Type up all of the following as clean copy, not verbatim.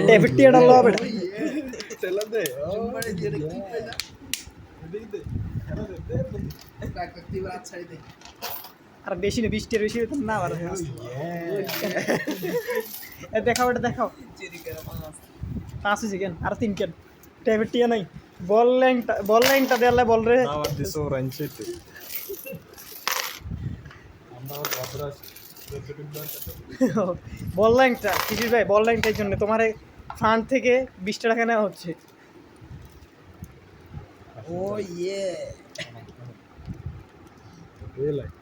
David টিয়ার লো বেটা चला दे जुम्बाड़े दिए रे की पेला देख दे प्राकृतिक बात छाड़ी दे আর বেশি না 20 টিয়ার বেশি তো না আর এ দেখাও এটা দেখাও चेरी कर पांच 5 সেকেন্ড আর 3 কেন ডেভিড টিয়া নাই বল লাইনটা দেয়ালে বল রে नावर दिसो रंचित আমরা বাবরা বল লাইনটা কিশোর ভাই বল লাইনটার জন্য তোমার ফান্ড থেকে 20 টাকা নেওয়া হচ্ছে ओ ये ये लाइट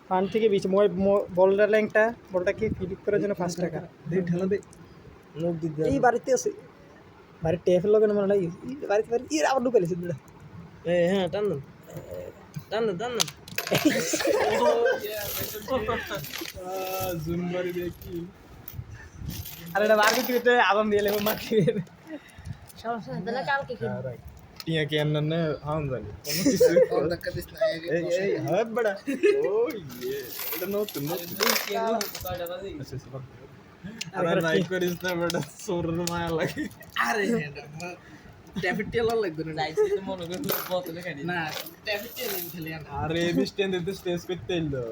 ফান্ড থেকে 20 বলটার লাইনটা বলটাকে ফিলিপ করার জন্য 5 টাকা दे ढला दे लोग दे এই বাড়িতে আছে বাড়ি টেফের লগে মনে নাই এই বাড়িতে এই আবার ঢুকাইছে দুটা ए हां टान जून बारी देखी আর এটা বারবিকিউ করতে আবাম দিয়ে লেবো মাটি সমস্যা নেই তাহলে কালকে কিনবো टिया के अन्ना ने हां जानी कोनो किसी और धक्का दिस ना ए ए हाथ बड़ा ओ ये এটা নতুন আচ্ছা সব আরে লাইক করিস না বেটা সোরের মায়া লাগে अरे टैफिटियल লাগবে না লাইট দিতে মনে করে বোতলে খাই না टैफिटियल খেলে না আরে এই স্ট্যান্ড দিতে স্টেজ করতে এলো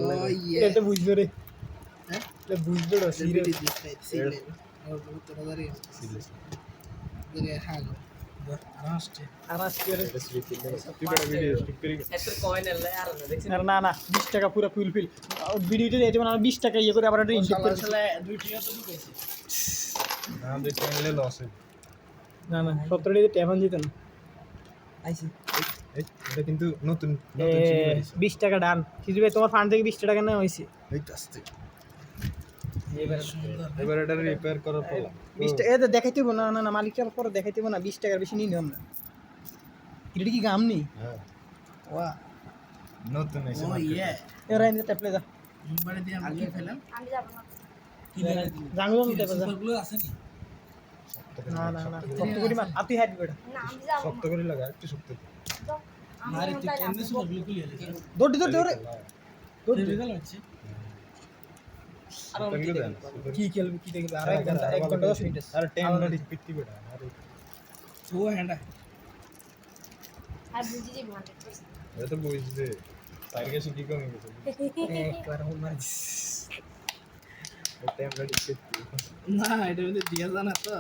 ओ ये এটা বুঝবে রে हैं এটা বুঝবে রে सीरियस दिस टाइप सीरियस और बहुत मजा रही ये हां आरास्ट আর আজকে রে তুই বড় ভিডিও স্টিক করি এত কয়েন এলে আর না দেখছিস আর না 20 টাকা পুরো ফুলফিল ভিডিওতে এটা মানে 20 টাকা ইয়ে করে আবার এটা ইনজেক্ট করে আসলে দুই টিয়া তো ঢুকাইছে না দেখ চ্যানেলে লস না 17 টাকা টেফন দিতেন আইছি এটা কিন্তু নতুন এ 20 টাকা ডান কিছু ভাই তোমার ফান্ড থেকে 20 টাকা নেওয়া হয়েছে এই কাস্তে এবারে সুন্দর এবার এটা রিপেয়ার করার পালা 20 টাকা এটা দেখাইতে হবে না না মালিকটা পরে দেখাইতে হবে না 20 টাকার বেশি নিই না আমরা এটা কি গাম নেই হ্যাঁ ওয়া নতুন এসে ओ ये এরা এনে ট্যাপলে যা জুম্বাড়ে দিয়ে আমরা কি ফেলাম আমি যাবো না কি ফেলাম জাঙ্গল ট্যাপলে যা সুপারগুলো আছে নি না কত করি মার আতি হাইট বেটা না আমি যাবো শক্ত করে লাগা একটু শক্ত যাও। আমি আরে এখন তুই তাই কেমনে যাবো। সুপারগুলো খুলে এলি দৌড় দৌড় রেজাল্ট হচ্ছে তাহলে দেন কি খেলবে কি দেখবে আর 1 ঘন্টা 1 ঘন্টা 10 মিনিট আরে 10 মিনিট পিটি বেটা আরে ও হ্যান্ডা আর বুঝি যাবো 100%। এটা তো বুঝবে তার কাছে কি কমে গেছে একবার হোম মারিস 10 মিনিট পিটি না এটা মধ্যে দিয়া জানা তো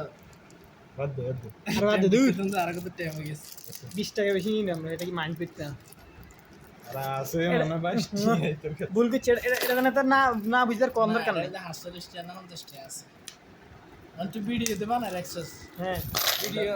বাদ দে আর বাদ দে দুই তুমি আর কত টাইম হয়ে গেছে 20 টাকা বেশি নিই না আমরা এটা কি মাইন্ড করতে না আর আছে মনে বাস ভুল করছে এটা মানে তো না বুঝার কম দরকার নাই এটা 48 টাকা না 50 টাকা আছে আর তুই ভিডিও দিতে বানা রাখছস হ্যাঁ ভিডিও